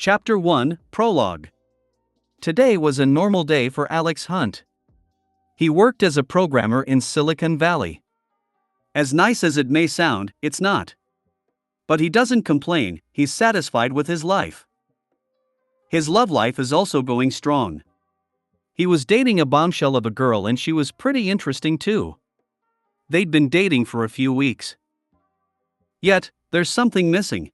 Chapter 1, Prologue. Today was a normal day for Alex Hunt. He worked as a programmer in Silicon Valley. As nice as it may sound, it's not. But he doesn't complain, he's satisfied with his life. His love life is also going strong. He was dating a bombshell of a girl and she was pretty interesting too. They'd been dating for a few weeks. Yet, there's something missing.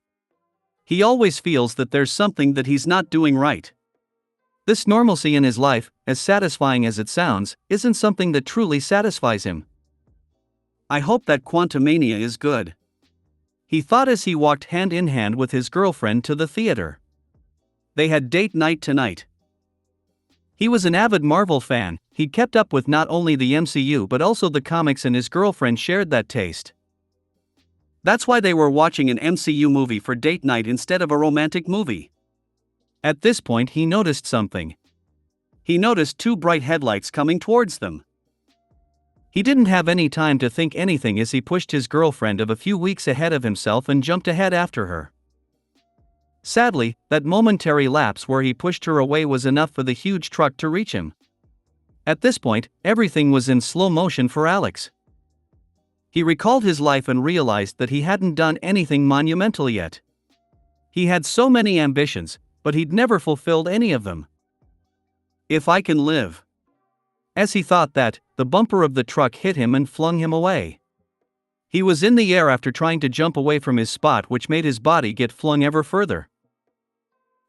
He always feels that there's something that he's not doing right. This normalcy in his life, as satisfying as it sounds, isn't something that truly satisfies him. I hope that Quantumania is good. He thought as he walked hand in hand with his girlfriend to the theater. They had date night tonight. He was an avid Marvel fan, he'd kept up with not only the MCU but also the comics, and his girlfriend shared that taste. That's why they were watching an MCU movie for date night instead of a romantic movie. At this point he noticed something. He noticed two bright headlights coming towards them. He didn't have any time to think anything as he pushed his girlfriend of a few weeks ahead of himself and jumped ahead after her. Sadly, that momentary lapse where he pushed her away was enough for the huge truck to reach him. At this point, everything was in slow motion for Alex. He recalled his life and realized that he hadn't done anything monumental yet. He had so many ambitions, but he'd never fulfilled any of them. If I can live. As he thought that, the bumper of the truck hit him and flung him away. He was in the air after trying to jump away from his spot, which made his body get flung ever further.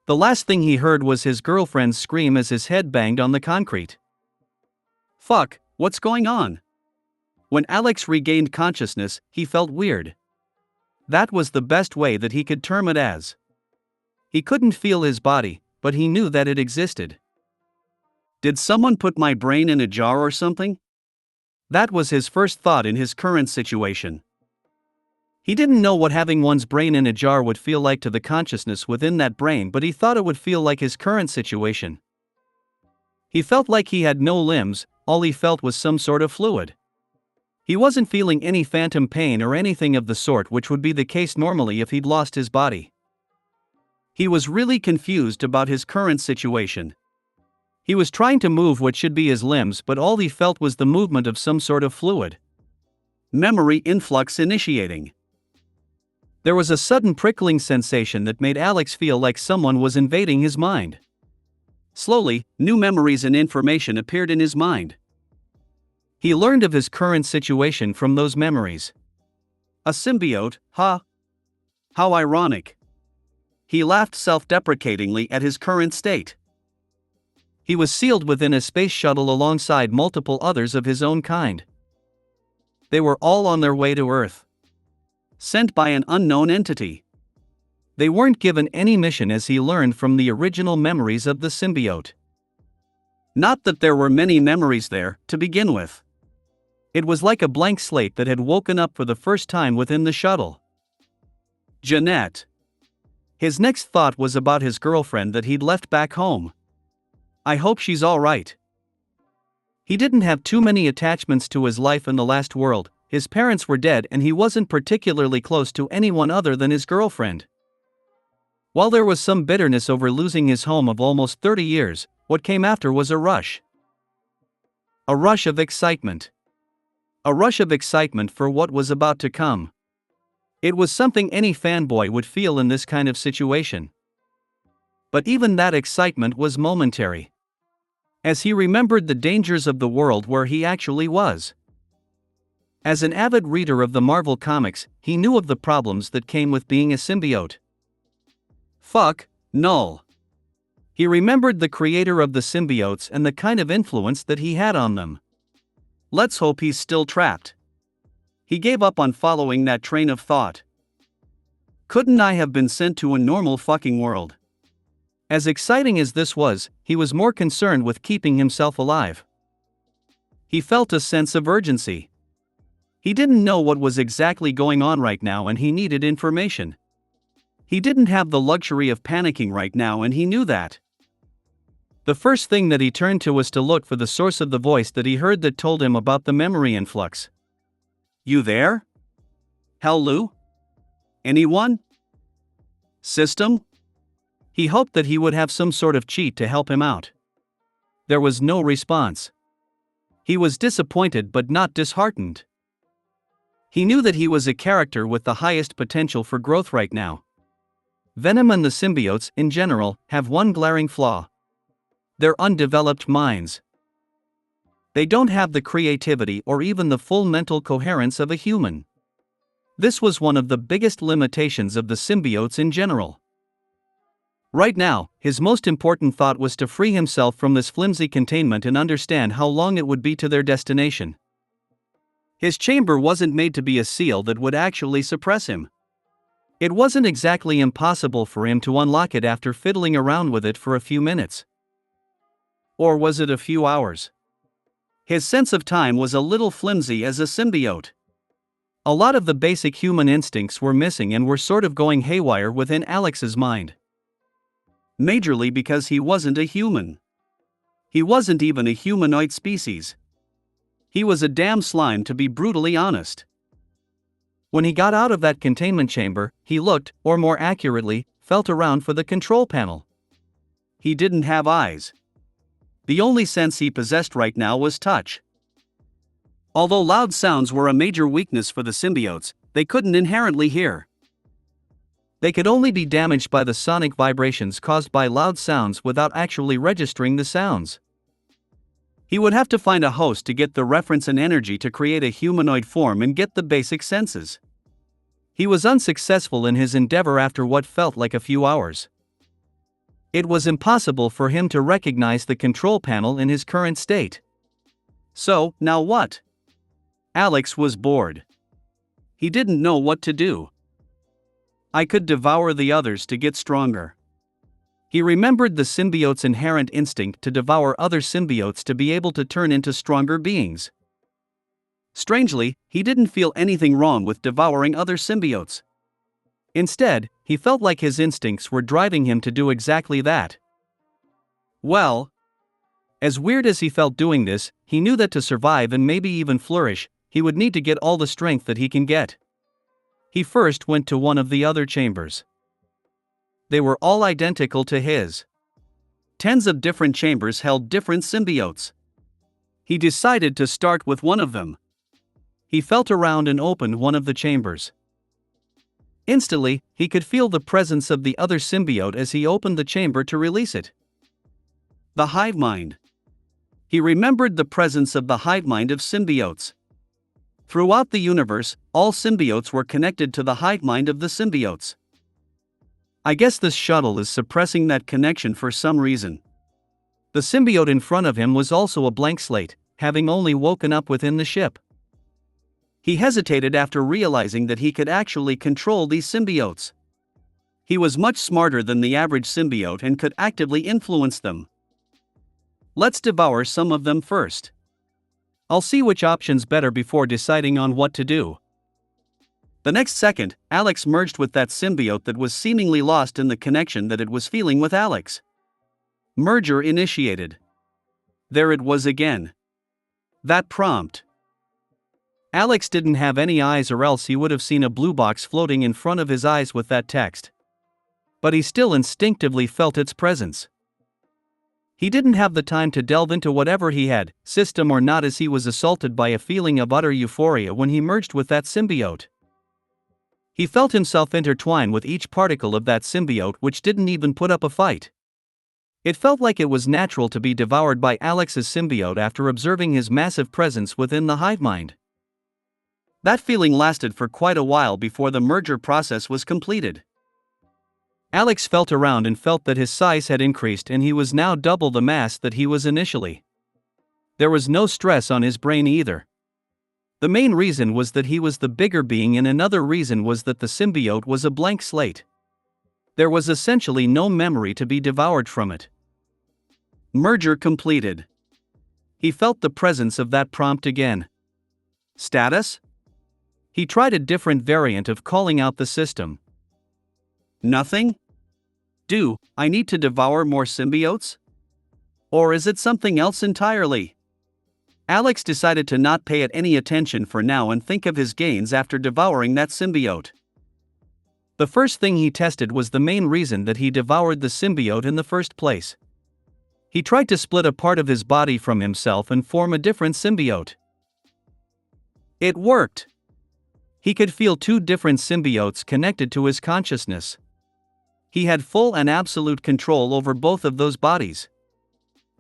The last thing he heard was his girlfriend's scream as his head banged on the concrete. Fuck, what's going on? When Alex regained consciousness, he felt weird. That was the best way that he could term it as. He couldn't feel his body, but he knew that it existed. Did someone put my brain in a jar or something? That was his first thought in his current situation. He didn't know what having one's brain in a jar would feel like to the consciousness within that brain, but he thought it would feel like his current situation. He felt like he had no limbs, all he felt was some sort of fluid. He wasn't feeling any phantom pain or anything of the sort, which would be the case normally if he'd lost his body. He was really confused about his current situation. He was trying to move what should be his limbs, but all he felt was the movement of some sort of fluid. Memory influx initiating. There was a sudden prickling sensation that made Alex feel like someone was invading his mind. Slowly, new memories and information appeared in his mind. He learned of his current situation from those memories. A symbiote, huh? How ironic. He laughed self-deprecatingly at his current state. He was sealed within a space shuttle alongside multiple others of his own kind. They were all on their way to Earth. Sent by an unknown entity. They weren't given any mission, as he learned from the original memories of the symbiote. Not that there were many memories there, to begin with. It was like a blank slate that had woken up for the first time within the shuttle. Jeanette. His next thought was about his girlfriend that he'd left back home. I hope she's all right. He didn't have too many attachments to his life in the last world. His parents were dead and he wasn't particularly close to anyone other than his girlfriend. While there was some bitterness over losing his home of almost 30 years, what came after was a rush. A rush of excitement. A rush of excitement for what was about to come. It was something any fanboy would feel in this kind of situation. But even that excitement was momentary. As he remembered the dangers of the world where he actually was. As an avid reader of the Marvel comics, he knew of the problems that came with being a symbiote. Fuck, null. He remembered the creator of the symbiotes and the kind of influence that he had on them. Let's hope he's still trapped. He gave up on following that train of thought. Couldn't I have been sent to a normal fucking world? As exciting as this was, he was more concerned with keeping himself alive. He felt a sense of urgency. He didn't know what was exactly going on right now and he needed information. He didn't have the luxury of panicking right now and he knew that. The first thing that he turned to was to look for the source of the voice that he heard that told him about the memory influx. You there? Hello? Anyone? System? He hoped that he would have some sort of cheat to help him out. There was no response. He was disappointed but not disheartened. He knew that he was a character with the highest potential for growth right now. Venom and the symbiotes, in general, have one glaring flaw. They're undeveloped minds. They don't have the creativity or even the full mental coherence of a human. This was one of the biggest limitations of the symbiotes in general. Right now, his most important thought was to free himself from this flimsy containment and understand how long it would be to their destination. His chamber wasn't made to be a seal that would actually suppress him. It wasn't exactly impossible for him to unlock it after fiddling around with it for a few minutes. Or was it a few hours? His sense of time was a little flimsy as a symbiote. A lot of the basic human instincts were missing and were sort of going haywire within Alex's mind. Majorly because he wasn't a human. He wasn't even a humanoid species. He was a damn slime, to be brutally honest. When he got out of that containment chamber, he looked, or more accurately, felt around for the control panel. He didn't have eyes. The only sense he possessed right now was touch. Although loud sounds were a major weakness for the symbiotes, they couldn't inherently hear. They could only be damaged by the sonic vibrations caused by loud sounds without actually registering the sounds. He would have to find a host to get the reference and energy to create a humanoid form and get the basic senses. He was unsuccessful in his endeavor after what felt like a few hours. It was impossible for him to recognize the control panel in his current state. So, now what? Alex was bored. He didn't know what to do. I could devour the others to get stronger. He remembered the symbiote's inherent instinct to devour other symbiotes to be able to turn into stronger beings. Strangely, he didn't feel anything wrong with devouring other symbiotes. Instead, he felt like his instincts were driving him to do exactly that. Well, as weird as he felt doing this, he knew that to survive and maybe even flourish, he would need to get all the strength that he can get. He first went to one of the other chambers. They were all identical to his. Tens of different chambers held different symbiotes. He decided to start with one of them. He felt around and opened one of the chambers. Instantly, he could feel the presence of the other symbiote as he opened the chamber to release it. The hive mind. He remembered the presence of the hive mind of symbiotes. Throughout the universe, all symbiotes were connected to the hive mind of the symbiotes. I guess this shuttle is suppressing that connection for some reason. The symbiote in front of him was also a blank slate, having only woken up within the ship. He hesitated after realizing that he could actually control these symbiotes. He was much smarter than the average symbiote and could actively influence them. Let's devour some of them first. I'll see which option's better before deciding on what to do. The next second, Alex merged with that symbiote that was seemingly lost in the connection that it was feeling with Alex. Merger initiated. There it was again. That prompt. Alex didn't have any eyes, or else he would have seen a blue box floating in front of his eyes with that text. But he still instinctively felt its presence. He didn't have the time to delve into whatever he had, system or not, as he was assaulted by a feeling of utter euphoria when he merged with that symbiote. He felt himself intertwine with each particle of that symbiote, which didn't even put up a fight. It felt like it was natural to be devoured by Alex's symbiote after observing his massive presence within the hive mind. That feeling lasted for quite a while before the merger process was completed. Alex felt around and felt that his size had increased and he was now double the mass that he was initially. There was no stress on his brain either. The main reason was that he was the bigger being, and another reason was that the symbiote was a blank slate. There was essentially no memory to be devoured from it. Merger completed. He felt the presence of that prompt again. Status? He tried a different variant of calling out the system. Nothing? Do I need to devour more symbiotes? Or is it something else entirely? Alex decided to not pay it any attention for now and think of his gains after devouring that symbiote. The first thing he tested was the main reason that he devoured the symbiote in the first place. He tried to split a part of his body from himself and form a different symbiote. It worked. He could feel two different symbiotes connected to his consciousness. He had full and absolute control over both of those bodies.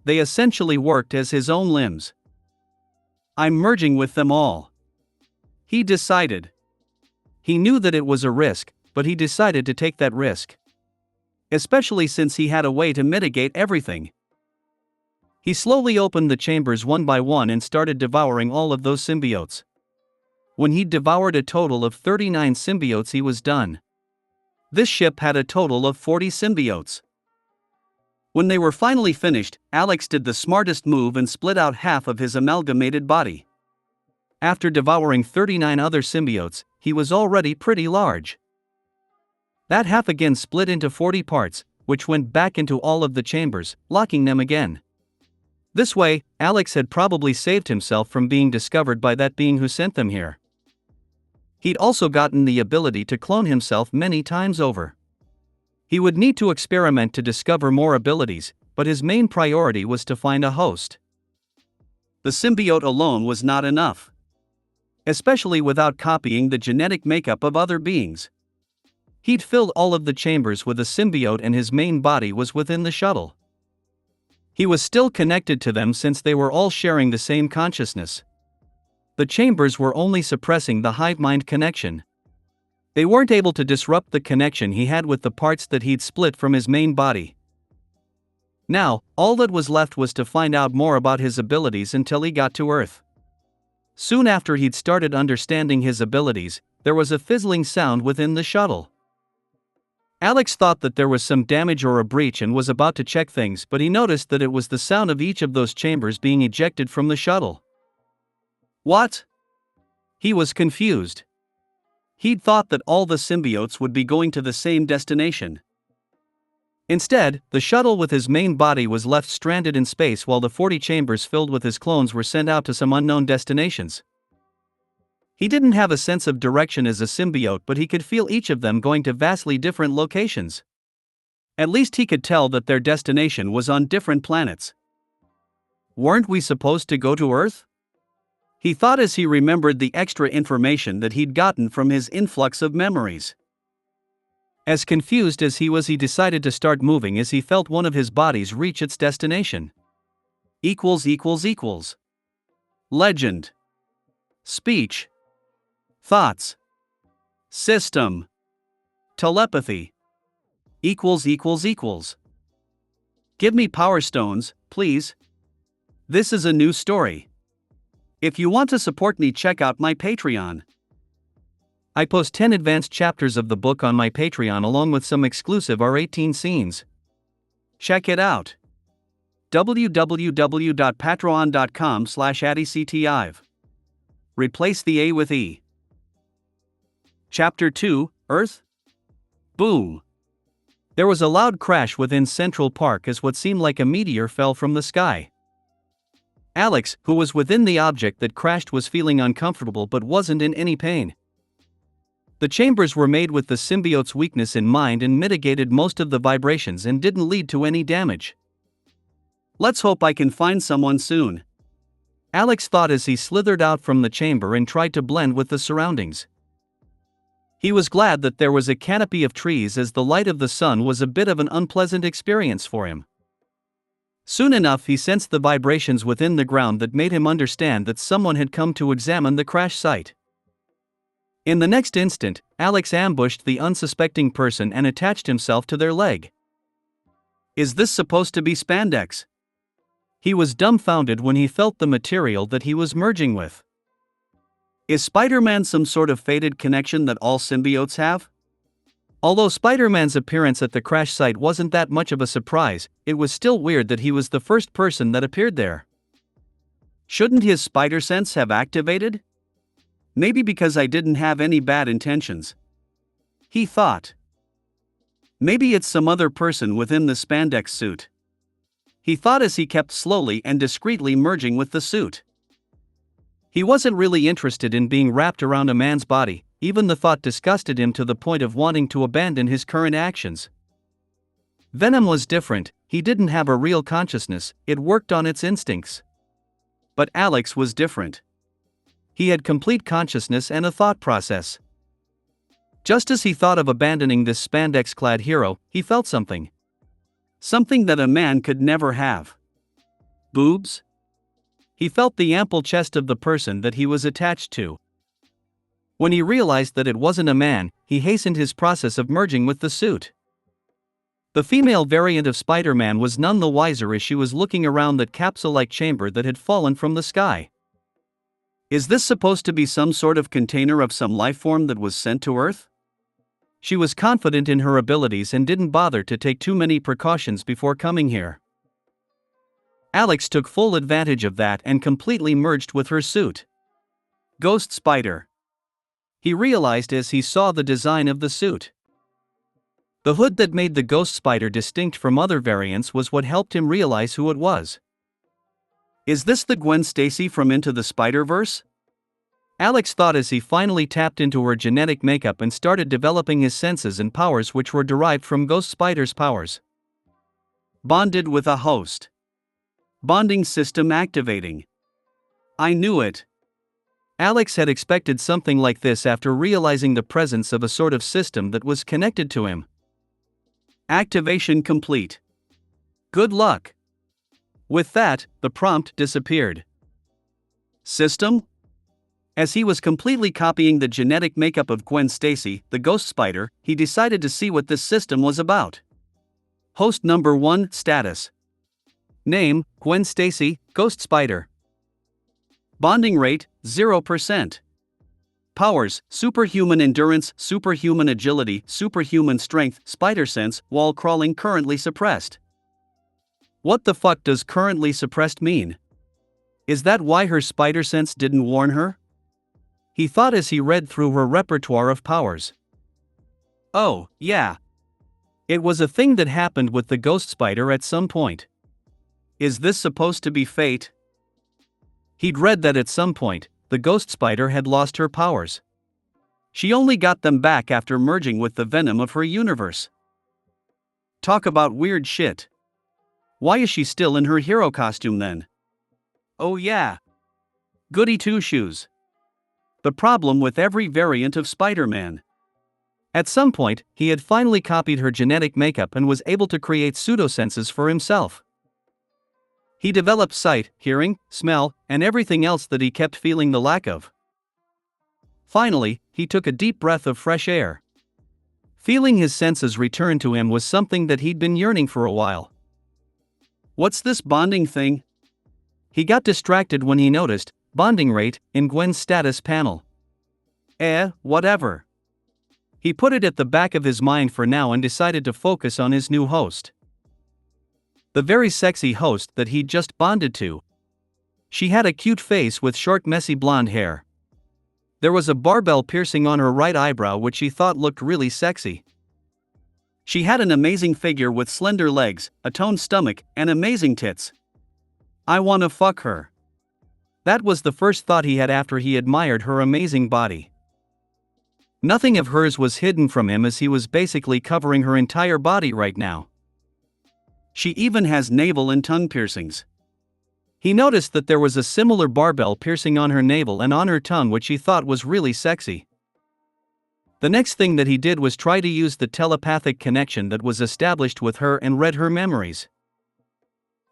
They essentially worked as his own limbs. I'm merging with them all, he decided. He knew that it was a risk, but he decided to take that risk. Especially since he had a way to mitigate everything. He slowly opened the chambers one by one and started devouring all of those symbiotes. When he'd devoured a total of 39 symbiotes, he was done. This ship had a total of 40 symbiotes. When they were finally finished, Alex did the smartest move and split out half of his amalgamated body. After devouring 39 other symbiotes, he was already pretty large. That half again split into 40 parts, which went back into all of the chambers, locking them again. This way, Alex had probably saved himself from being discovered by that being who sent them here. He'd also gotten the ability to clone himself many times over. He would need to experiment to discover more abilities, but his main priority was to find a host. The symbiote alone was not enough. Especially without copying the genetic makeup of other beings. He'd filled all of the chambers with a symbiote and his main body was within the shuttle. He was still connected to them since they were all sharing the same consciousness. The chambers were only suppressing the hive mind connection. They weren't able to disrupt the connection he had with the parts that he'd split from his main body. Now, all that was left was to find out more about his abilities until he got to Earth. Soon after he'd started understanding his abilities, there was a fizzling sound within the shuttle. Alex thought that there was some damage or a breach and was about to check things, but he noticed that it was the sound of each of those chambers being ejected from the shuttle. What? He was confused. He'd thought that all the symbiotes would be going to the same destination. Instead, the shuttle with his main body was left stranded in space while the 40 chambers filled with his clones were sent out to some unknown destinations. He didn't have a sense of direction as a symbiote, but he could feel each of them going to vastly different locations. At least he could tell that their destination was on different planets. Weren't we supposed to go to Earth? He thought as he remembered the extra information that he'd gotten from his influx of memories. As confused as he was, he decided to start moving as he felt one of his bodies reach its destination. Legend. Speech. Thoughts. System. Telepathy. Give me power stones, please. This is a new story. If you want to support me, check out my Patreon. I post 10 advanced chapters of the book on my Patreon along with some exclusive R18 scenes. Check it out. www.patreon.com/adictive. Replace the A with E. Chapter 2, Earth? Boom. There was a loud crash within Central Park as what seemed like a meteor fell from the sky. Alex, who was within the object that crashed, was feeling uncomfortable but wasn't in any pain. The chambers were made with the symbiote's weakness in mind and mitigated most of the vibrations and didn't lead to any damage. Let's hope I can find someone soon, Alex thought as he slithered out from the chamber and tried to blend with the surroundings. He was glad that there was a canopy of trees as the light of the sun was a bit of an unpleasant experience for him. Soon enough he sensed the vibrations within the ground that made him understand that someone had come to examine the crash site. In the next instant, Alex ambushed the unsuspecting person and attached himself to their leg. Is this supposed to be spandex? He was dumbfounded when he felt the material that he was merging with. Is Spider-Man some sort of fated connection that all symbiotes have? Although Spider-Man's appearance at the crash site wasn't that much of a surprise, it was still weird that he was the first person that appeared there. Shouldn't his spider sense have activated? Maybe because I didn't have any bad intentions, he thought. Maybe it's some other person within the spandex suit, he thought as he kept slowly and discreetly merging with the suit. He wasn't really interested in being wrapped around a man's body, even the thought disgusted him to the point of wanting to abandon his current actions. Venom was different, he didn't have a real consciousness, it worked on its instincts. But Alex was different. He had complete consciousness and a thought process. Just as he thought of abandoning this spandex-clad hero, he felt something. Something that a man could never have. Boobs? He felt the ample chest of the person that he was attached to. When he realized that it wasn't a man, he hastened his process of merging with the suit. The female variant of Spider-Man was none the wiser as she was looking around that capsule-like chamber that had fallen from the sky. Is this supposed to be some sort of container of some life form that was sent to Earth? She was confident in her abilities and didn't bother to take too many precautions before coming here. Alex took full advantage of that and completely merged with her suit. Ghost Spider. He realized as he saw the design of the suit. The hood that made the Ghost Spider distinct from other variants was what helped him realize who it was. Is this the Gwen Stacy from Into the Spider-Verse? Alex thought as he finally tapped into her genetic makeup and started developing his senses and powers which were derived from Ghost Spider's powers. Bonded with a host. Bonding system activating. I knew it. Alex had expected something like this after realizing the presence of a sort of system that was connected to him. Activation complete. Good luck. With that, the prompt disappeared. System? As he was completely copying the genetic makeup of Gwen Stacy, the Ghost Spider, he decided to see what this system was about. Host number 1, status. Name, Gwen Stacy, Ghost Spider. Bonding rate, 0%. Powers, superhuman endurance, superhuman agility, superhuman strength, spider sense, wall crawling currently suppressed. What the fuck does currently suppressed mean? Is that why her spider sense didn't warn her? He thought as he read through her repertoire of powers. Oh, yeah. It was a thing that happened with the Ghost Spider at some point. Is this supposed to be fate? He'd read that at some point, the Ghost Spider had lost her powers. She only got them back after merging with the venom of her universe. Talk about weird shit. Why is she still in her hero costume then? Oh yeah. Goody two-shoes. The problem with every variant of Spider-Man. At some point, he had finally copied her genetic makeup and was able to create pseudosenses for himself. He developed sight, hearing, smell, and everything else that he kept feeling the lack of. Finally, he took a deep breath of fresh air. Feeling his senses return to him was something that he'd been yearning for a while. What's this bonding thing? He got distracted when he noticed, bonding rate, in Gwen's status panel. Whatever. He put it at the back of his mind for now and decided to focus on his new host. The very sexy host that he'd just bonded to. She had a cute face with short messy blonde hair. There was a barbell piercing on her right eyebrow which he thought looked really sexy. She had an amazing figure with slender legs, a toned stomach, and amazing tits. I wanna fuck her. That was the first thought he had after he admired her amazing body. Nothing of hers was hidden from him as he was basically covering her entire body right now. She even has navel and tongue piercings. He noticed that there was a similar barbell piercing on her navel and on her tongue which he thought was really sexy. The next thing that he did was try to use the telepathic connection that was established with her and read her memories.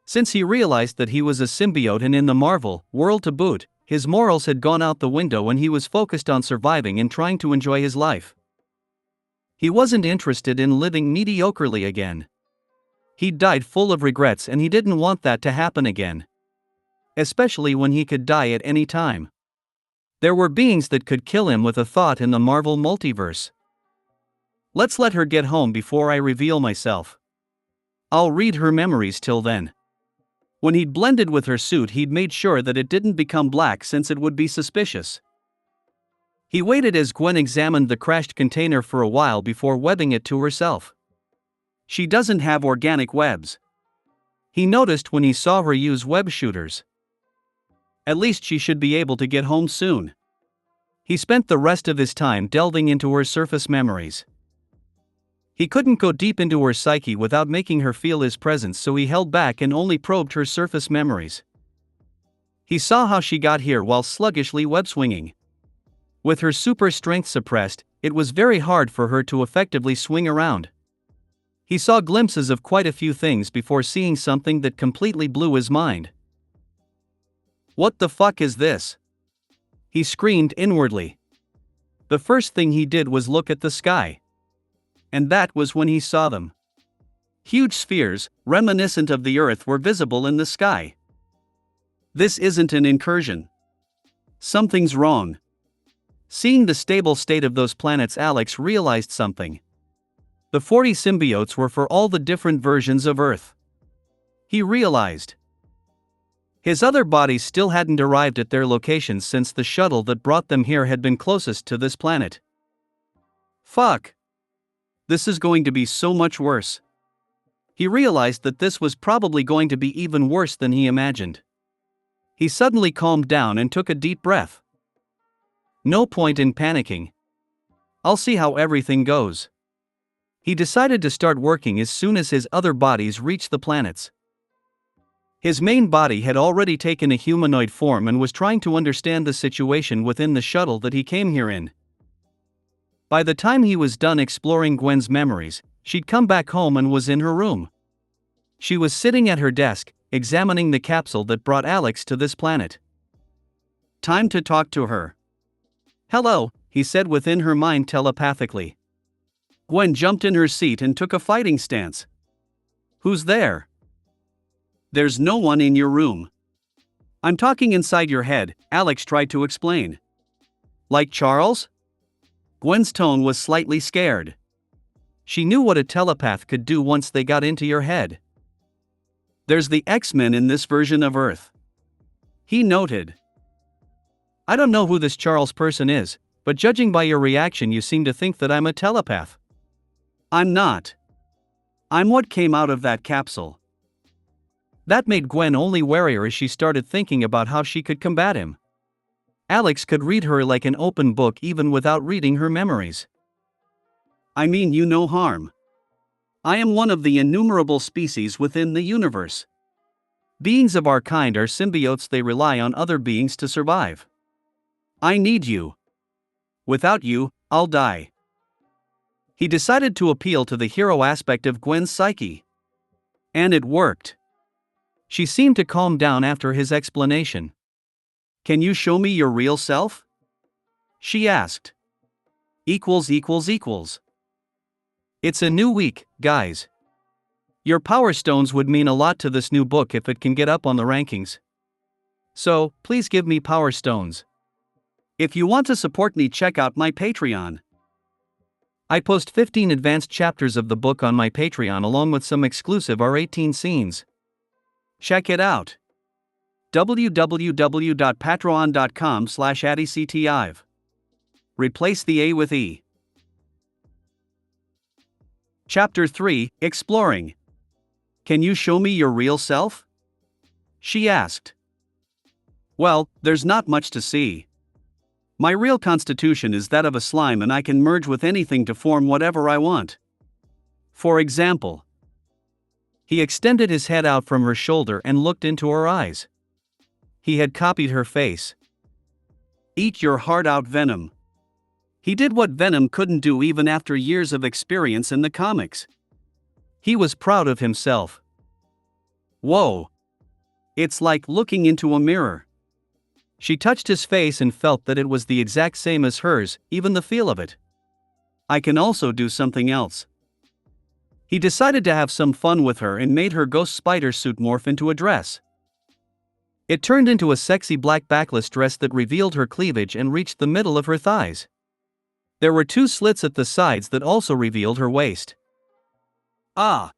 Since he realized that he was a symbiote and in the Marvel world to boot, his morals had gone out the window and he was focused on surviving and trying to enjoy his life. He wasn't interested in living mediocrely again. He'd died full of regrets and he didn't want that to happen again. Especially when he could die at any time. There were beings that could kill him with a thought in the Marvel multiverse. Let's let her get home before I reveal myself. I'll read her memories till then. When he'd blended with her suit, he'd made sure that it didn't become black since it would be suspicious. He waited as Gwen examined the crashed container for a while before webbing it to herself. She doesn't have organic webs. He noticed when he saw her use web shooters. At least she should be able to get home soon. He spent the rest of his time delving into her surface memories. He couldn't go deep into her psyche without making her feel his presence, so he held back and only probed her surface memories. He saw how she got here while sluggishly web-swinging. With her super strength suppressed, it was very hard for her to effectively swing around. He saw glimpses of quite a few things before seeing something that completely blew his mind. "What the fuck is this?" he screamed inwardly. The first thing he did was look at the sky. And that was when he saw them. Huge spheres, reminiscent of the Earth, were visible in the sky. This isn't an incursion. Something's wrong. Seeing the stable state of those planets, Alex realized something. The 40 symbiotes were for all the different versions of Earth. He realized. His other bodies still hadn't arrived at their locations since the shuttle that brought them here had been closest to this planet. Fuck. This is going to be so much worse. He realized that this was probably going to be even worse than he imagined. He suddenly calmed down and took a deep breath. No point in panicking. I'll see how everything goes. He decided to start working as soon as his other bodies reached the planets. His main body had already taken a humanoid form and was trying to understand the situation within the shuttle that he came here in. By the time he was done exploring Gwen's memories, she'd come back home and was in her room. She was sitting at her desk, examining the capsule that brought Alex to this planet. Time to talk to her. "Hello," he said within her mind telepathically. Gwen jumped in her seat and took a fighting stance. "Who's there?" "There's no one in your room. I'm talking inside your head," Alex tried to explain. "Like Charles?" Gwen's tone was slightly scared. She knew what a telepath could do once they got into your head. "There's the X-Men in this version of Earth," he noted. "I don't know who this Charles person is, but judging by your reaction you seem to think that I'm a telepath." "I'm not. I'm what came out of that capsule." That made Gwen only warier as she started thinking about how she could combat him. Alex could read her like an open book even without reading her memories. "I mean you no harm. I am one of the innumerable species within the universe. Beings of our kind are symbiotes. They rely on other beings to survive. I need you. Without you, I'll die." He decided to appeal to the hero aspect of Gwen's psyche. And it worked. She seemed to calm down after his explanation. "Can you show me your real self?" she asked. It's a new week, guys. Your power stones would mean a lot to this new book if it can get up on the rankings. So, please give me power stones. If you want to support me, check out my Patreon. I post 15 advanced chapters of the book on my Patreon along with some exclusive R18 scenes. Check it out. www.patreon.com/addyctiv. Replace the A with E. Chapter 3, Exploring. Can you show me your real self? She asked. Well, there's not much to see. My real constitution is that of a slime and I can merge with anything to form whatever I want. For example. He extended his head out from her shoulder and looked into her eyes. He had copied her face. Eat your heart out, Venom. He did what Venom couldn't do even after years of experience in the comics. He was proud of himself. Whoa. It's like looking into a mirror. She touched his face and felt that it was the exact same as hers, even the feel of it. I can also do something else. He decided to have some fun with her and made her ghost spider suit morph into a dress. It turned into a sexy black backless dress that revealed her cleavage and reached the middle of her thighs. There were 2 slits at the sides that also revealed her waist. Ah!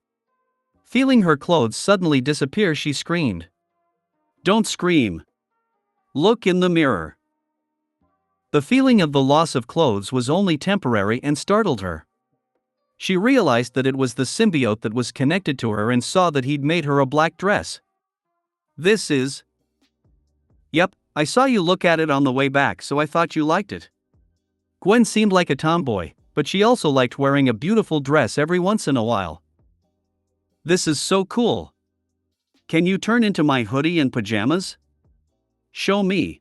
Feeling her clothes suddenly disappear, she screamed. Don't scream. Look in the mirror. The feeling of the loss of clothes was only temporary and startled her. She realized that it was the symbiote that was connected to her and saw that he'd made her a black dress. This is... Yep, I saw you look at it on the way back, so I thought you liked it. Gwen seemed like a tomboy, but she also liked wearing a beautiful dress every once in a while. This is so cool. Can you turn into my hoodie and pajamas? Show me.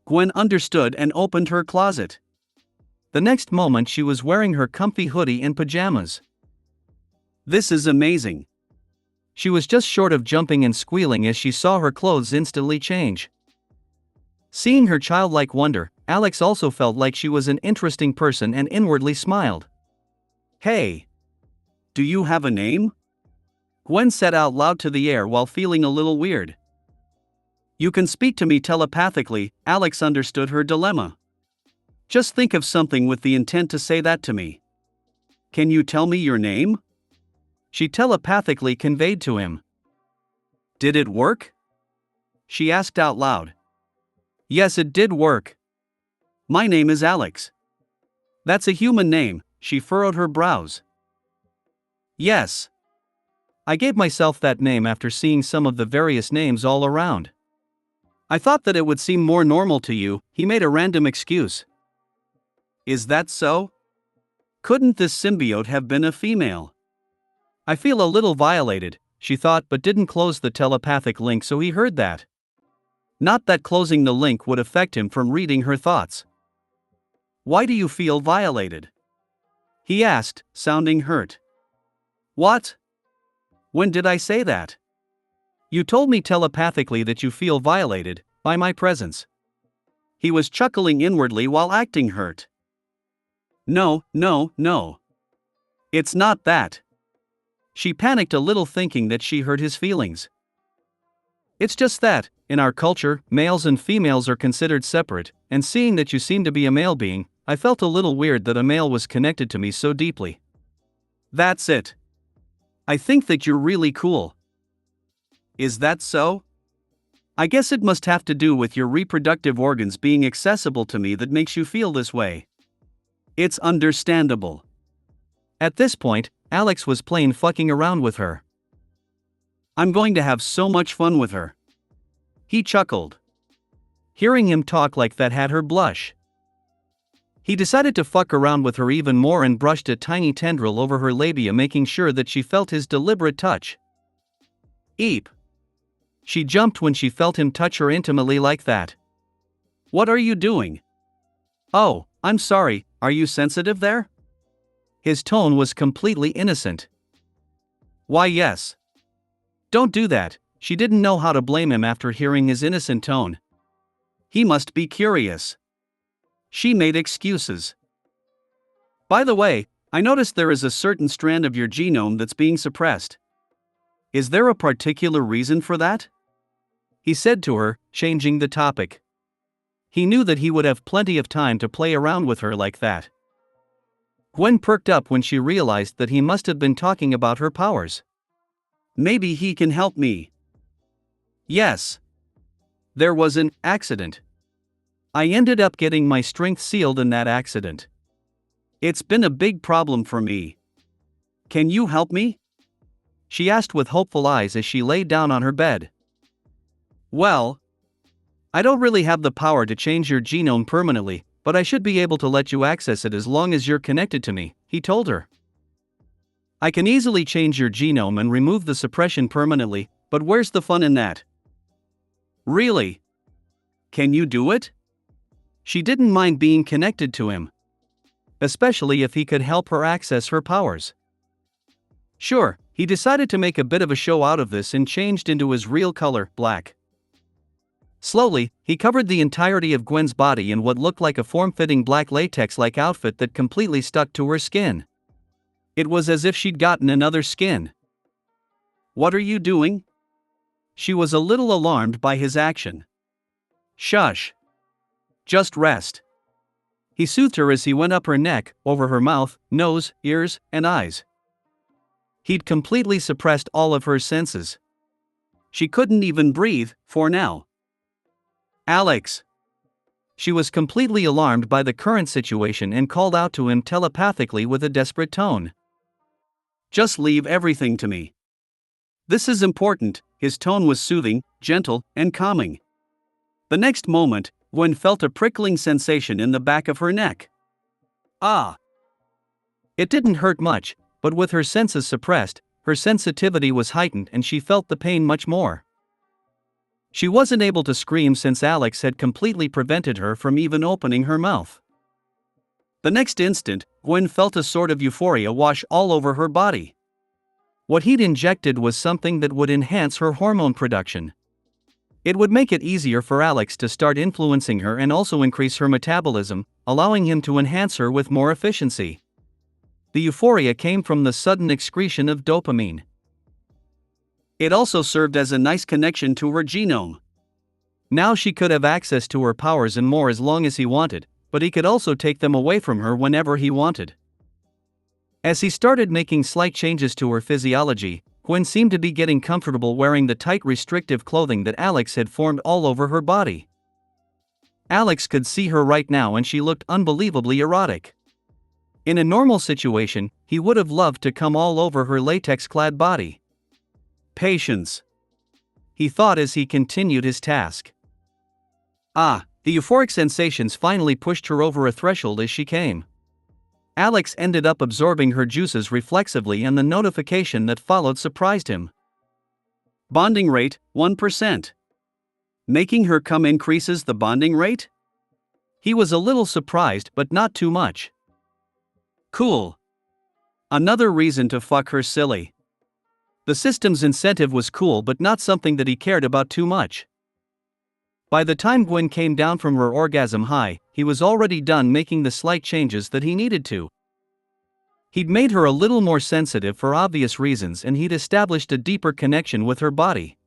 Gwen understood and opened her closet. The next moment she was wearing her comfy hoodie and pajamas. This is amazing. She was just short of jumping and squealing as she saw her clothes instantly change. Seeing her childlike wonder, Alex also felt like she was an interesting person and inwardly smiled. Hey! Do you have a name? Gwen said out loud to the air while feeling a little weird. You can speak to me telepathically, Alex understood her dilemma. Just think of something with the intent to say that to me. Can you tell me your name? She telepathically conveyed to him. Did it work? She asked out loud. Yes, it did work. My name is Alex. That's a human name, she furrowed her brows. Yes. I gave myself that name after seeing some of the various names all around. I thought that it would seem more normal to you, he made a random excuse. Is that so? Couldn't this symbiote have been a female? I feel a little violated, she thought, but didn't close the telepathic link, so he heard that. Not that closing the link would affect him from reading her thoughts. Why do you feel violated? He asked, sounding hurt. What? When did I say that? You told me telepathically that you feel violated by my presence. He was chuckling inwardly while acting hurt. No. It's not that. She panicked a little, thinking that she hurt his feelings. It's just that, in our culture, males and females are considered separate, and seeing that you seem to be a male being, I felt a little weird that a male was connected to me so deeply. That's it. I think that you're really cool. Is that so? I guess it must have to do with your reproductive organs being accessible to me that makes you feel this way. It's understandable. At this point, Alex was plain fucking around with her. I'm going to have so much fun with her. He chuckled. Hearing him talk like that had her blush. He decided to fuck around with her even more and brushed a tiny tendril over her labia, making sure that she felt his deliberate touch. Eep. She jumped when she felt him touch her intimately like that. What are you doing? Oh, I'm sorry, are you sensitive there? His tone was completely innocent. Why, yes. Don't do that, she didn't know how to blame him after hearing his innocent tone. He must be curious. She made excuses. By the way, I noticed there is a certain strand of your genome that's being suppressed. Is there a particular reason for that? He said to her, changing the topic. He knew that he would have plenty of time to play around with her like that. Gwen perked up when she realized that he must have been talking about her powers. Maybe he can help me. Yes. There was an accident. I ended up getting my strength sealed in that accident. It's been a big problem for me. Can you help me? She asked with hopeful eyes as she lay down on her bed. Well, I don't really have the power to change your genome permanently, but I should be able to let you access it as long as you're connected to me, he told her. I can easily change your genome and remove the suppression permanently, but where's the fun in that? Really? Can you do it? She didn't mind being connected to him, especially if he could help her access her powers. Sure, he decided to make a bit of a show out of this and changed into his real color, black. Slowly, he covered the entirety of Gwen's body in what looked like a form-fitting black latex-like outfit that completely stuck to her skin. It was as if she'd gotten another skin. What are you doing? She was a little alarmed by his action. Shush. Just rest. He soothed her as he went up her neck, over her mouth, nose, ears, and eyes. He'd completely suppressed all of her senses. She couldn't even breathe, for now. Alex. She was completely alarmed by the current situation and called out to him telepathically with a desperate tone. Just leave everything to me. This is important. His tone was soothing, gentle, and calming. The next moment, Gwen felt a prickling sensation in the back of her neck. Ah! It didn't hurt much, but with her senses suppressed, her sensitivity was heightened and she felt the pain much more. She wasn't able to scream since Alex had completely prevented her from even opening her mouth. The next instant, Gwen felt a sort of euphoria wash all over her body. What he'd injected was something that would enhance her hormone production. It would make it easier for Alex to start influencing her and also increase her metabolism, allowing him to enhance her with more efficiency. The euphoria came from the sudden excretion of dopamine. It also served as a nice connection to her genome. Now she could have access to her powers and more as long as he wanted, but he could also take them away from her whenever he wanted. As he started making slight changes to her physiology, Gwen seemed to be getting comfortable wearing the tight restrictive clothing that Alex had formed all over her body. Alex could see her right now and she looked unbelievably erotic. In a normal situation, he would have loved to come all over her latex-clad body. Patience, he thought as he continued his task. The euphoric sensations finally pushed her over a threshold as she came. Alex ended up absorbing her juices reflexively and the notification that followed surprised him. Bonding rate, 1%. Making her come increases the bonding rate? He was a little surprised but not too much. Cool. Another reason to fuck her silly. The system's incentive was cool but not something that he cared about too much. By the time Gwen came down from her orgasm high, he was already done making the slight changes that he needed to. He'd made her a little more sensitive for obvious reasons and he'd established a deeper connection with her body.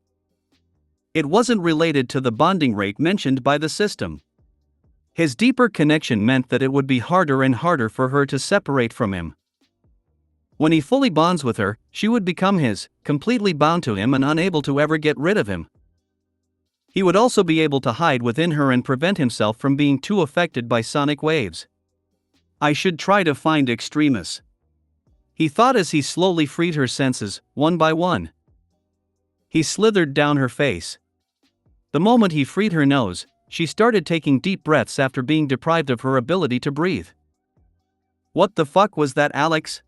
It wasn't related to the bonding rate mentioned by the system. His deeper connection meant that it would be harder and harder for her to separate from him. When he fully bonds with her, she would become his, completely bound to him and unable to ever get rid of him. He would also be able to hide within her and prevent himself from being too affected by sonic waves. I should try to find Extremis, he thought as he slowly freed her senses, one by one. He slithered down her face. The moment he freed her nose, she started taking deep breaths after being deprived of her ability to breathe. What the fuck was that, Alex?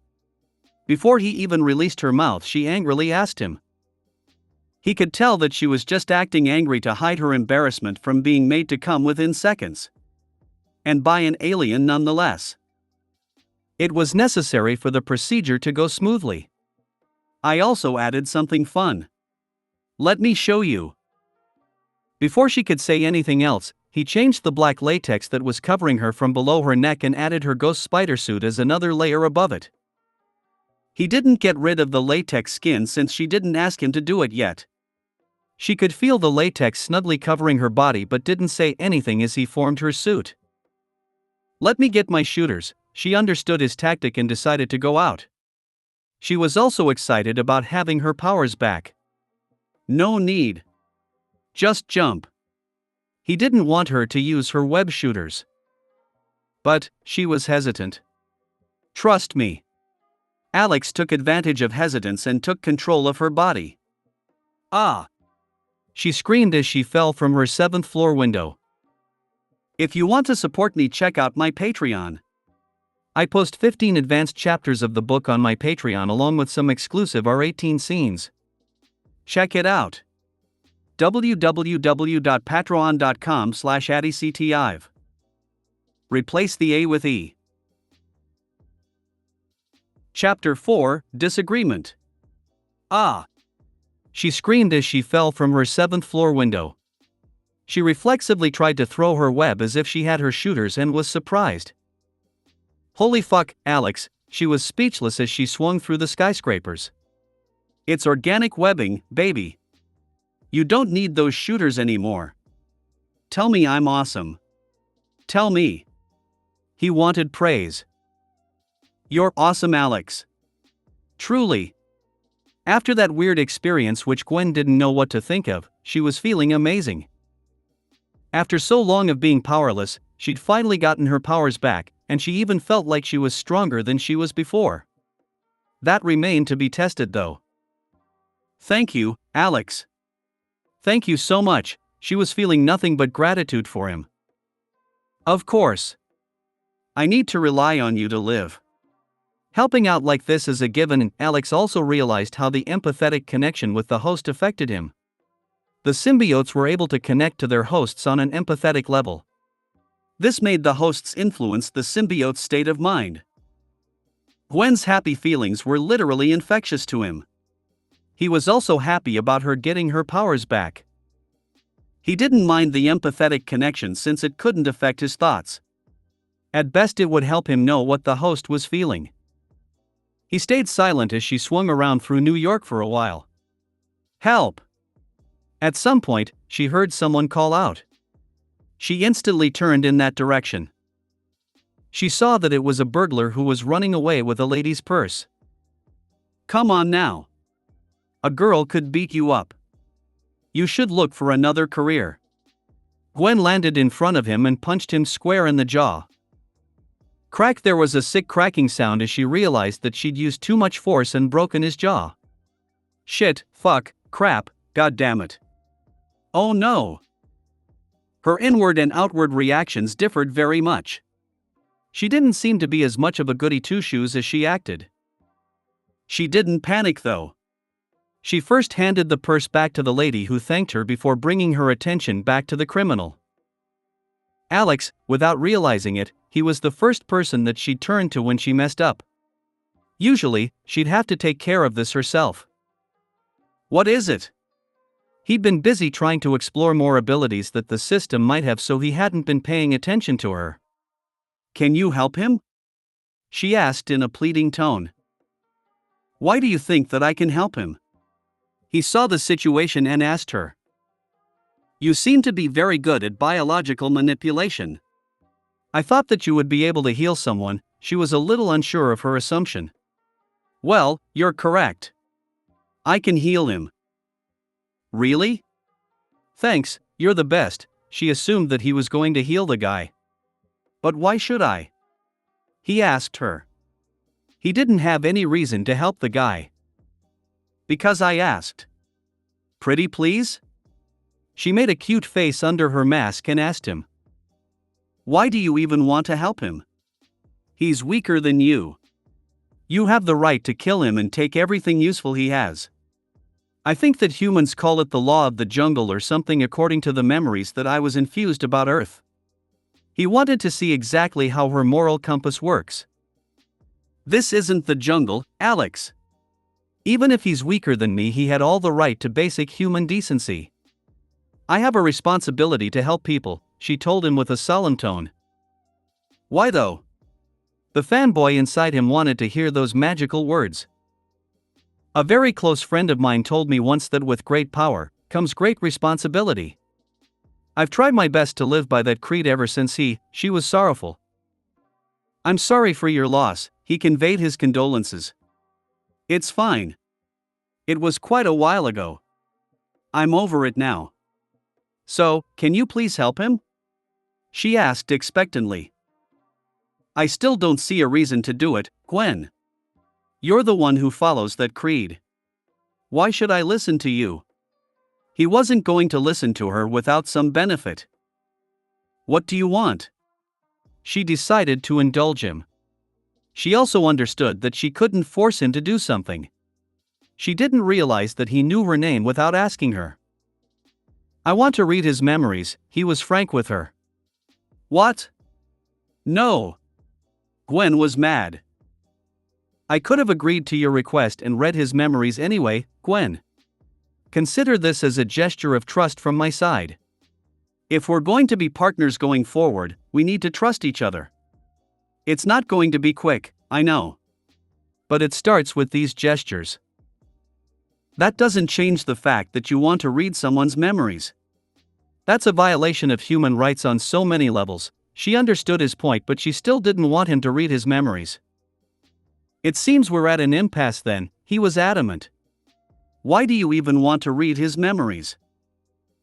Before he even released her mouth, she angrily asked him. He could tell that she was just acting angry to hide her embarrassment from being made to come within seconds. And by an alien nonetheless. It was necessary for the procedure to go smoothly. I also added something fun. Let me show you. Before she could say anything else, he changed the black latex that was covering her from below her neck and added her ghost spider suit as another layer above it. He didn't get rid of the latex skin since she didn't ask him to do it yet. She could feel the latex snugly covering her body but didn't say anything as he formed her suit. Let me get my shooters. She understood his tactic and decided to go out. She was also excited about having her powers back. No need. Just jump. He didn't want her to use her web shooters. But she was hesitant. Trust me. Alex took advantage of hesitance and took control of her body. She screamed as she fell from her 7th floor window. If you want to support me, check out my Patreon. I post 15 advanced chapters of the book on my Patreon along with some exclusive R18 scenes. Check it out. www.patreon.com/addyctiv. Replace the A with E. Chapter 4, Disagreement. She screamed as she fell from her 7th floor window. She reflexively tried to throw her web as if she had her shooters and was surprised. Holy fuck, Alex, she was speechless as she swung through the skyscrapers. It's organic webbing, baby. You don't need those shooters anymore. Tell me I'm awesome. Tell me. He wanted praise. You're awesome, Alex. Truly. After that weird experience which Gwen didn't know what to think of, she was feeling amazing. After so long of being powerless, she'd finally gotten her powers back, and she even felt like she was stronger than she was before. That remained to be tested though. Thank you, Alex. Thank you so much. She was feeling nothing but gratitude for him. Of course. I need to rely on you to live. Helping out like this is a given, and Alex also realized how the empathetic connection with the host affected him. The symbiotes were able to connect to their hosts on an empathetic level. This made the hosts influence the symbiote's state of mind. Gwen's happy feelings were literally infectious to him. He was also happy about her getting her powers back. He didn't mind the empathetic connection since it couldn't affect his thoughts. At best, it would help him know what the host was feeling. He stayed silent as she swung around through New York for a while. Help! At some point, she heard someone call out. She instantly turned in that direction. She saw that it was a burglar who was running away with a lady's purse. Come on now. A girl could beat you up. You should look for another career. Gwen landed in front of him and punched him square in the jaw. Crack! There was a sick cracking sound as she realized that she'd used too much force and broken his jaw. Shit, fuck, crap, god damn it. Oh no. Her inward and outward reactions differed very much. She didn't seem to be as much of a goody two-shoes as she acted. She didn't panic though. She first handed the purse back to the lady, who thanked her before bringing her attention back to the criminal. Alex, without realizing it, he was the first person that she'd turned to when she messed up. Usually, she'd have to take care of this herself. What is it? He'd been busy trying to explore more abilities that the system might have, so he hadn't been paying attention to her. Can you help him? She asked in a pleading tone. Why do you think that I can help him? He saw the situation and asked her. You seem to be very good at biological manipulation. I thought that you would be able to heal someone. She was a little unsure of her assumption. Well, you're correct. I can heal him. Really? Thanks, you're the best. She assumed that he was going to heal the guy. But why should I? He asked her. He didn't have any reason to help the guy. Because I asked. Pretty please? She made a cute face under her mask and asked him. Why do you even want to help him? He's weaker than you. You have the right to kill him and take everything useful he has. I think that humans call it the law of the jungle or something, according to the memories that I was infused about Earth. He wanted to see exactly how her moral compass works. This isn't the jungle, Alex. Even if he's weaker than me, he had all the right to basic human decency. I have a responsibility to help people, she told him with a solemn tone. Why though? The fanboy inside him wanted to hear those magical words. A very close friend of mine told me once that with great power comes great responsibility. I've tried my best to live by that creed ever since she was sorrowful. I'm sorry for your loss, he conveyed his condolences. It's fine. It was quite a while ago. I'm over it now. So, can you please help him? She asked expectantly. I still don't see a reason to do it, Gwen. You're the one who follows that creed. Why should I listen to you? He wasn't going to listen to her without some benefit. What do you want? She decided to indulge him. She also understood that she couldn't force him to do something. She didn't realize that he knew her name without asking her. I want to read his memories, he was frank with her. What? No. Gwen was mad. I could have agreed to your request and read his memories anyway, Gwen. Consider this as a gesture of trust from my side. If we're going to be partners going forward, we need to trust each other. It's not going to be quick, I know. But it starts with these gestures. That doesn't change the fact that you want to read someone's memories. That's a violation of human rights on so many levels. She understood his point, but she still didn't want him to read his memories. It seems we're at an impasse then, he was adamant. Why do you even want to read his memories?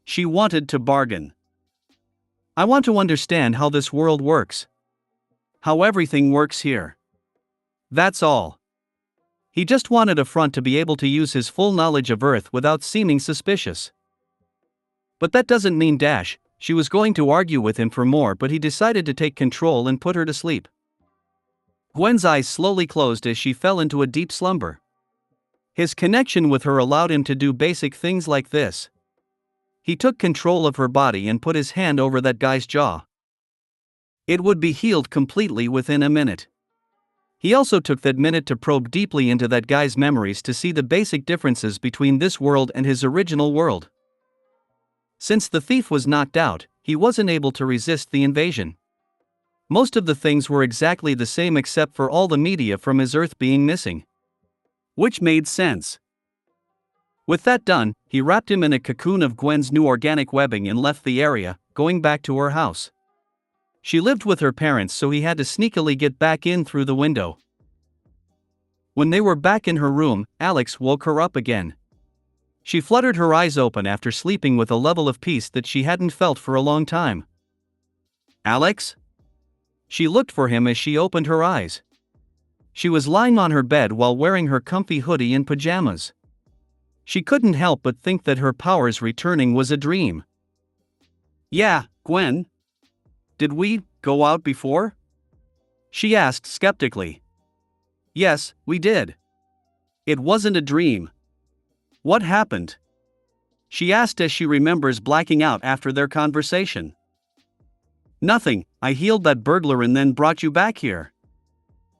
She wanted to bargain. I want to understand how this world works. How everything works here. That's all. He just wanted a front to be able to use his full knowledge of Earth without seeming suspicious. But that doesn't mean She was going to argue with him for more, but he decided to take control and put her to sleep. Gwen's eyes slowly closed as she fell into a deep slumber. His connection with her allowed him to do basic things like this. He took control of her body and put his hand over that guy's jaw. It would be healed completely within a minute. He also took that minute to probe deeply into that guy's memories to see the basic differences between this world and his original world. Since the thief was knocked out, he wasn't able to resist the invasion. Most of the things were exactly the same except for all the media from his Earth being missing. Which made sense. With that done, he wrapped him in a cocoon of Gwen's new organic webbing and left the area, going back to her house. She lived with her parents, so he had to sneakily get back in through the window. When they were back in her room, Alex woke her up again. She fluttered her eyes open after sleeping with a level of peace that she hadn't felt for a long time. Alex? She looked for him as she opened her eyes. She was lying on her bed while wearing her comfy hoodie and pajamas. She couldn't help but think that her powers returning was a dream. Yeah, Gwen? Did we go out before? She asked skeptically. Yes, we did. It wasn't a dream. What happened? She asked as she remembers blacking out after their conversation. Nothing, I healed that burglar and then brought you back here.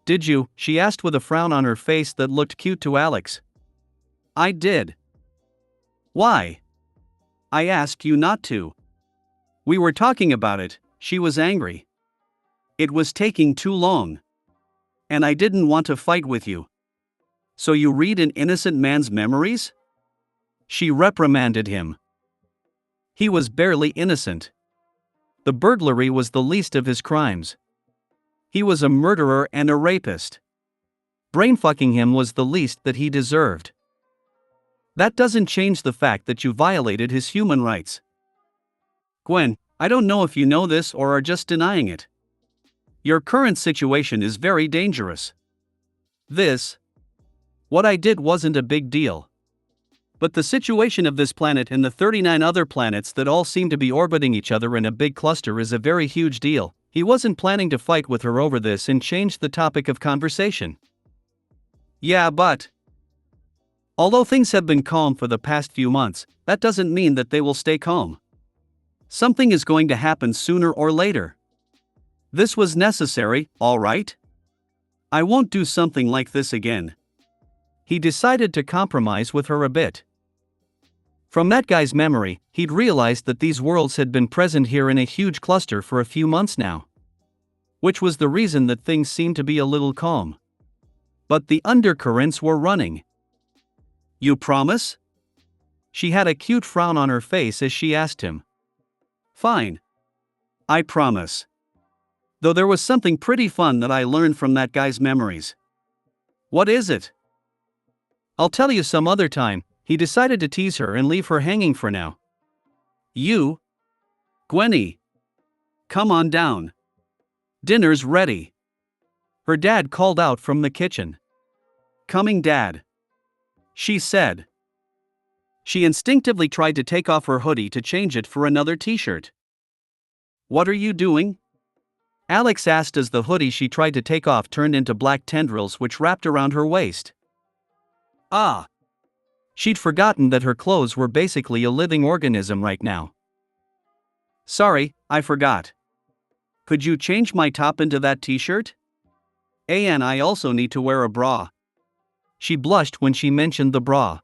Did you? She asked with a frown on her face that looked cute to Alex. I did. Why? I asked you not to. We were talking about it, she was angry. It was taking too long. And I didn't want to fight with you. So you read an innocent man's memories? She reprimanded him. He was barely innocent. The burglary was the least of his crimes. He was a murderer and a rapist. Brainfucking him was the least that he deserved. That doesn't change the fact that you violated his human rights. Gwen, I don't know if you know this or are just denying it. Your current situation is very dangerous. What I did wasn't a big deal. But the situation of this planet and the 39 other planets that all seem to be orbiting each other in a big cluster is a very huge deal. He wasn't planning to fight with her over this and changed the topic of conversation. Yeah, but although things have been calm for the past few months, that doesn't mean that they will stay calm. Something is going to happen sooner or later. This was necessary, all right? I won't do something like this again. He decided to compromise with her a bit. From that guy's memory, he'd realized that these worlds had been present here in a huge cluster for a few months now. Which was the reason that things seemed to be a little calm. But the undercurrents were running. You promise? She had a cute frown on her face as she asked him. Fine. I promise. Though there was something pretty fun that I learned from that guy's memories. What is it? I'll tell you some other time. He decided to tease her and leave her hanging for now. You? Gwenny. Come on down. Dinner's ready. Her dad called out from the kitchen. Coming, Dad. She said. She instinctively tried to take off her hoodie to change it for another t-shirt. What are you doing? Alex asked as the hoodie she tried to take off turned into black tendrils which wrapped around her waist. Ah! She'd forgotten that her clothes were basically a living organism right now. Sorry, I forgot. Could you change my top into that t-shirt? And I also need to wear a bra. She blushed when she mentioned the bra.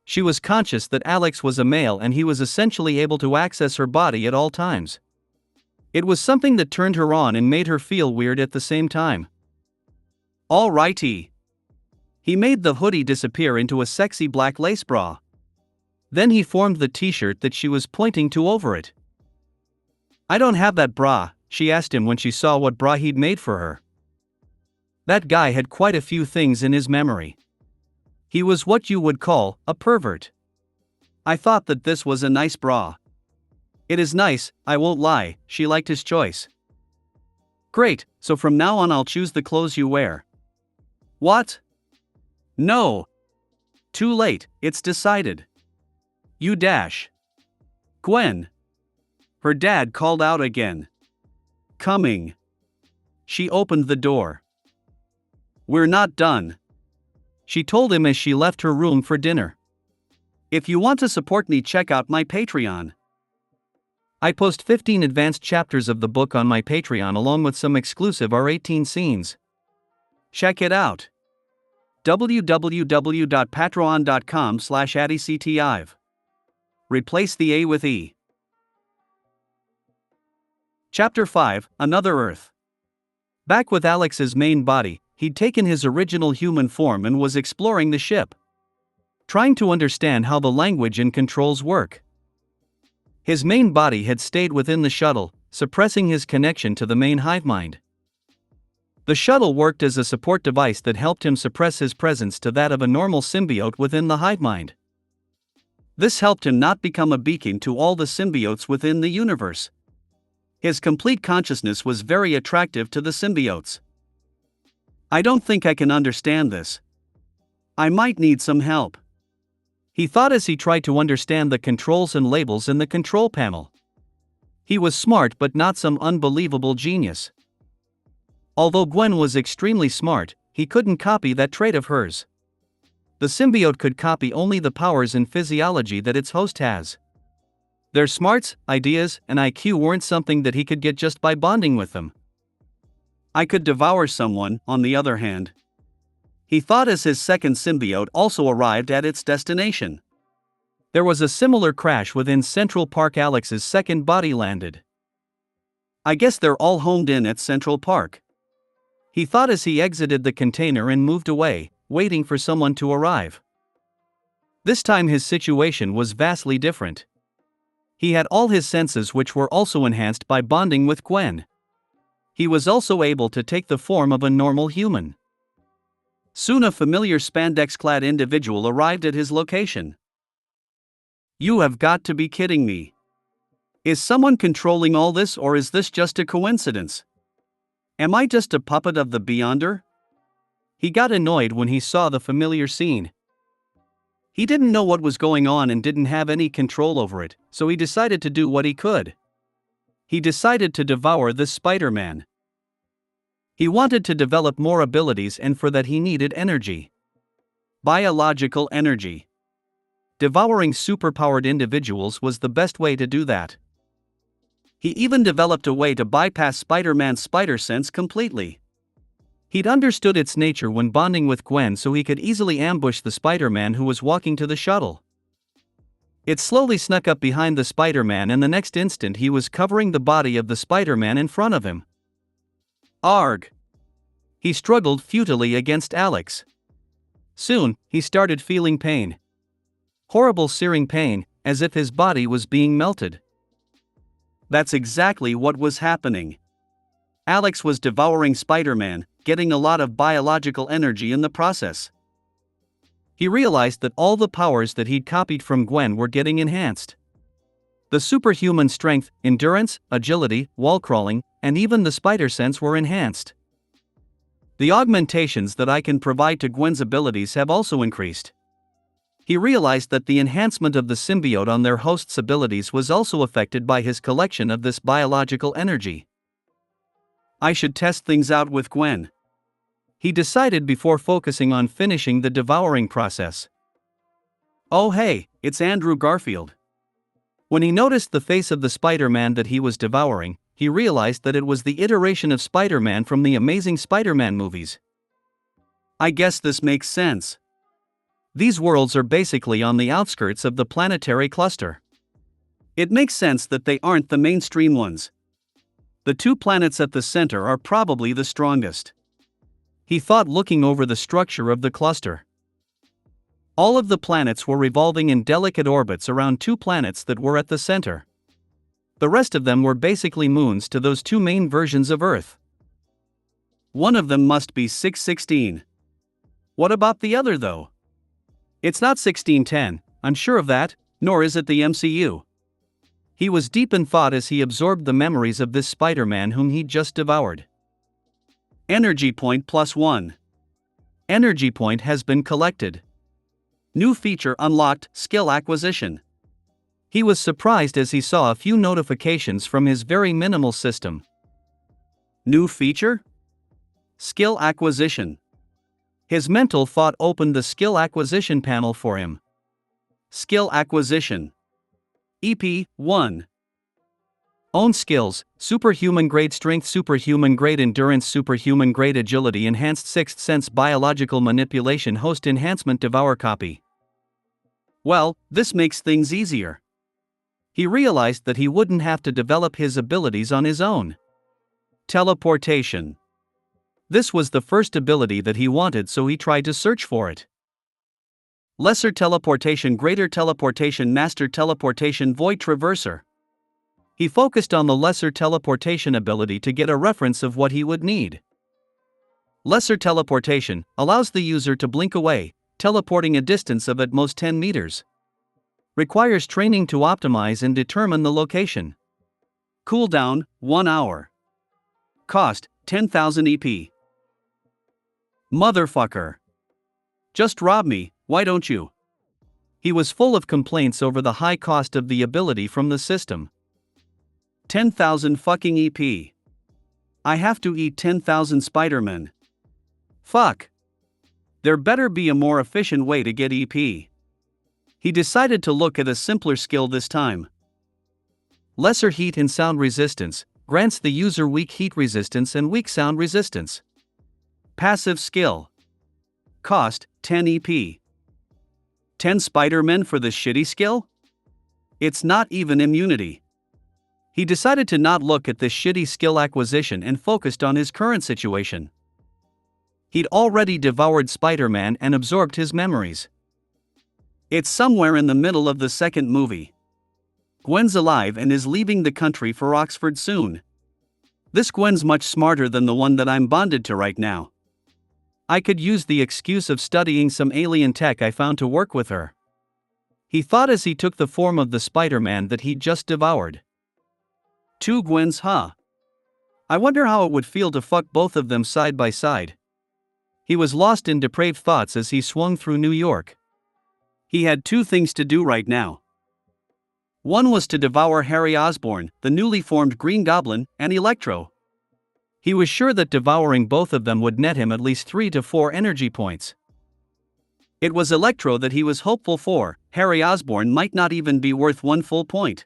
She was conscious that Alex was a male and he was essentially able to access her body at all times. It was something that turned her on and made her feel weird at the same time. All righty. He made the hoodie disappear into a sexy black lace bra. Then he formed the t-shirt that she was pointing to over it. I don't have that bra, she asked him when she saw what bra he'd made for her. That guy had quite a few things in his memory. He was what you would call a pervert. I thought that this was a nice bra. It is nice, I won't lie, she liked his choice. Great, so from now on I'll choose the clothes you wear. What? No. Too late, it's decided. You dash. Gwen. Her dad called out again. Coming. She opened the door. "We're not done," she told him as she left her room for dinner. "If you want to support me, check out my Patreon. I post 15 advanced chapters of the book on my Patreon along with some exclusive R18 scenes. Check it out. www.patreon.com/addyctiv. Replace the A with E. Chapter 5, Another Earth. Back with Alex's main body, he'd taken his original human form and was exploring the ship, trying to understand how the language and controls work. His main body had stayed within the shuttle, suppressing his connection to the main hive mind. The shuttle worked as a support device that helped him suppress his presence to that of a normal symbiote within the hive mind. This helped him not become a beacon to all the symbiotes within the universe. His complete consciousness was very attractive to the symbiotes. "I don't think I can understand this. I might need some help," he thought as he tried to understand the controls and labels in the control panel. He was smart but not some unbelievable genius. Although Gwen was extremely smart, he couldn't copy that trait of hers. The symbiote could copy only the powers and physiology that its host has. Their smarts, ideas, and IQ weren't something that he could get just by bonding with them. "I could devour someone, on the other hand," he thought as his second symbiote also arrived at its destination. There was a similar crash within Central Park. Alex's second body landed. "I guess they're all homed in at Central Park," he thought as he exited the container and moved away, waiting for someone to arrive. This time his situation was vastly different. He had all his senses, which were also enhanced by bonding with Gwen. He was also able to take the form of a normal human. Soon a familiar spandex-clad individual arrived at his location. "You have got to be kidding me. Is someone controlling all this, or is this just a coincidence? Am I just a puppet of the Beyonder?" He got annoyed when he saw the familiar scene. He didn't know what was going on and didn't have any control over it, so he decided to do what he could. He decided to devour this Spider-Man. He wanted to develop more abilities, and for that he needed energy. Biological energy. Devouring superpowered individuals was the best way to do that. He even developed a way to bypass Spider-Man's spider sense completely. He'd understood its nature when bonding with Gwen, so he could easily ambush the Spider-Man who was walking to the shuttle. It slowly snuck up behind the Spider-Man, and the next instant he was covering the body of the Spider-Man in front of him. Arg! He struggled futilely against Alex. Soon, he started feeling pain. Horrible searing pain, as if his body was being melted. That's exactly what was happening. Alex was devouring Spider-Man, getting a lot of biological energy in the process. He realized that all the powers that he'd copied from Gwen were getting enhanced. The superhuman strength, endurance, agility, wall crawling, and even the spider sense were enhanced. The augmentations that I can provide to Gwen's abilities have also increased. He realized that the enhancement of the symbiote on their host's abilities was also affected by his collection of this biological energy. I should test things out with Gwen, he decided before focusing on finishing the devouring process. Oh hey, it's Andrew Garfield. When he noticed the face of the Spider-Man that he was devouring, he realized that it was the iteration of Spider-Man from the Amazing Spider-Man movies. I guess this makes sense. These worlds are basically on the outskirts of the planetary cluster. It makes sense that they aren't the mainstream ones. The two planets at the center are probably the strongest, he thought, looking over the structure of the cluster. All of the planets were revolving in delicate orbits around two planets that were at the center. The rest of them were basically moons to those two main versions of Earth. One of them must be 616. What about the other though? It's not 1610, I'm sure of that, nor is it the MCU. He was deep in thought as he absorbed the memories of this Spider-Man whom he'd just devoured. Energy point +1. Energy point has been collected. New feature unlocked, skill acquisition. He was surprised as he saw a few notifications from his very minimal system. New feature? Skill acquisition. His mental thought opened the skill acquisition panel for him. Skill acquisition. EP 1. Own skills: superhuman grade strength, superhuman grade endurance, superhuman grade agility, enhanced sixth sense, biological manipulation, host enhancement, devour copy. Well, this makes things easier. He realized that he wouldn't have to develop his abilities on his own. Teleportation. This was the first ability that he wanted, so he tried to search for it. Lesser teleportation, greater teleportation, master teleportation, void traverser. He focused on the lesser teleportation ability to get a reference of what he would need. Lesser teleportation allows the user to blink away, teleporting a distance of at most 10 meters. Requires training to optimize and determine the location. Cooldown, 1 hour. Cost, 10,000 EP. Motherfucker. Just rob me, why don't you? He was full of complaints over the high cost of the ability from the system. 10,000 fucking EP. I have to eat 10,000 Spider-Men. Fuck. There better be a more efficient way to get EP. He decided to look at a simpler skill this time. Lesser heat and sound resistance grants the user weak heat resistance and weak sound resistance. Passive skill. Cost, 10 EP. 10 Spider-Men for this shitty skill? It's not even immunity. He decided to not look at this shitty skill acquisition and focused on his current situation. He'd already devoured Spider-Man and absorbed his memories. It's somewhere in the middle of the second movie. Gwen's alive and is leaving the country for Oxford soon. This Gwen's much smarter than the one that I'm bonded to right now. I could use the excuse of studying some alien tech I found to work with her. He thought as he took the form of the Spider-Man that he'd just devoured. 2 Gwens, huh? I wonder how it would feel to fuck both of them side by side. He was lost in depraved thoughts as he swung through New York. He had 2 things to do right now. One was to devour Harry Osborn, the newly formed Green Goblin, and Electro. He was sure that devouring both of them would net him at least 3 to 4 energy points. It was Electro that he was hopeful for. Harry Osborn might not even be worth 1 full point.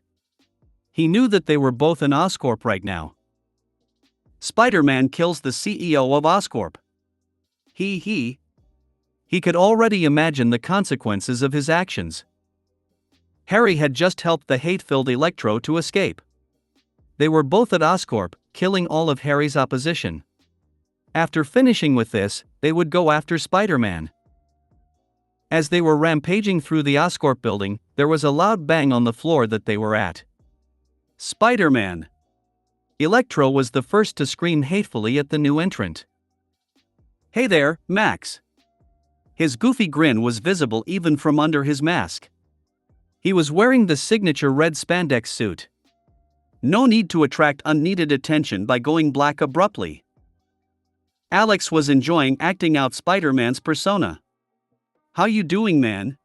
He knew that they were both in Oscorp right now. Spider-Man kills the CEO of Oscorp. He could already imagine the consequences of his actions. Harry had just helped the hate-filled Electro to escape. They were both at Oscorp, killing all of Harry's opposition. After finishing with this, they would go after Spider-Man. As they were rampaging through the Oscorp building, there was a loud bang on the floor that they were at. Spider-Man. Electro was the first to scream hatefully at the new entrant. Hey there, Max. His goofy grin was visible even from under his mask. He was wearing the signature red spandex suit. No need to attract unneeded attention by going black abruptly. Alex was enjoying acting out Spider-Man's persona. How you doing, man?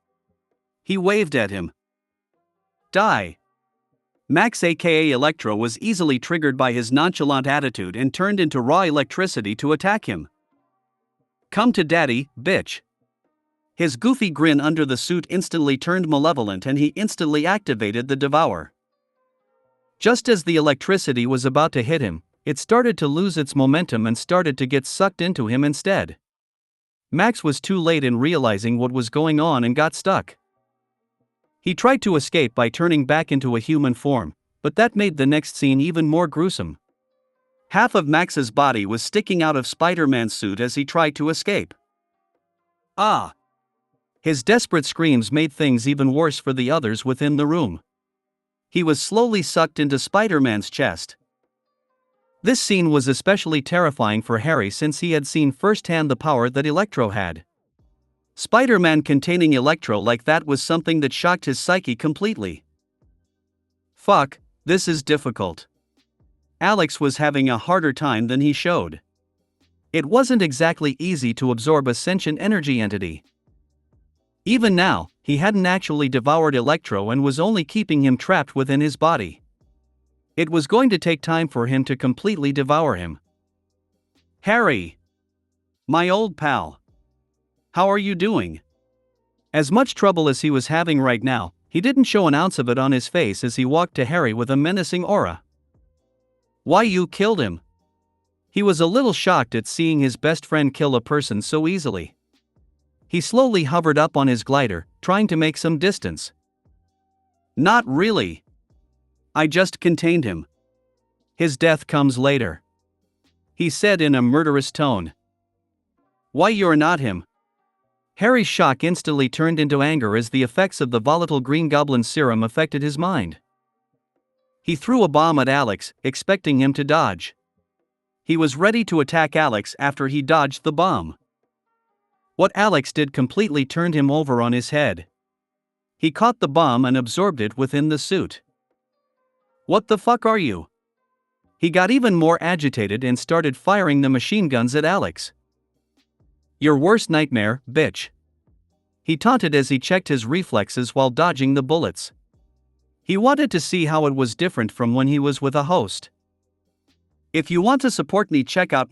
He waved at him. Die. Max aka Electro was easily triggered by his nonchalant attitude and turned into raw electricity to attack him. Come to daddy, bitch. His goofy grin under the suit instantly turned malevolent and he instantly activated the Devour. Just as the electricity was about to hit him, it started to lose its momentum and started to get sucked into him instead. Max was too late in realizing what was going on and got stuck. He tried to escape by turning back into a human form, but that made the next scene even more gruesome. Half of Max's body was sticking out of Spider-Man's suit as he tried to escape. Ah! His desperate screams made things even worse for the others within the room. He was slowly sucked into Spider-Man's chest. This scene was especially terrifying for Harry since he had seen firsthand the power that Electro had. Spider-Man containing Electro like that was something that shocked his psyche completely. Fuck, this is difficult. Alex was having a harder time than he showed. It wasn't exactly easy to absorb a sentient energy entity. Even now, he hadn't actually devoured Electro and was only keeping him trapped within his body. It was going to take time for him to completely devour him. Harry! My old pal. How are you doing? As much trouble as he was having right now, he didn't show an ounce of it on his face as he walked to Harry with a menacing aura. Why, you killed him? He was a little shocked at seeing his best friend kill a person so easily. He slowly hovered up on his glider, trying to make some distance. Not really. I just contained him. His death comes later, he said in a murderous tone. Why, you're not him. Harry's shock instantly turned into anger as the effects of the volatile Green Goblin serum affected his mind. He threw a bomb at Alex, expecting him to dodge. He was ready to attack Alex after he dodged the bomb. What Alex did completely turned him over on his head. He caught the bomb and absorbed it within the suit. What the fuck are you? He got even more agitated and started firing the machine guns at Alex. Your worst nightmare, bitch. He taunted as he checked his reflexes while dodging the bullets. He wanted to see how it was different from when he was with a host. If you want to support me, check out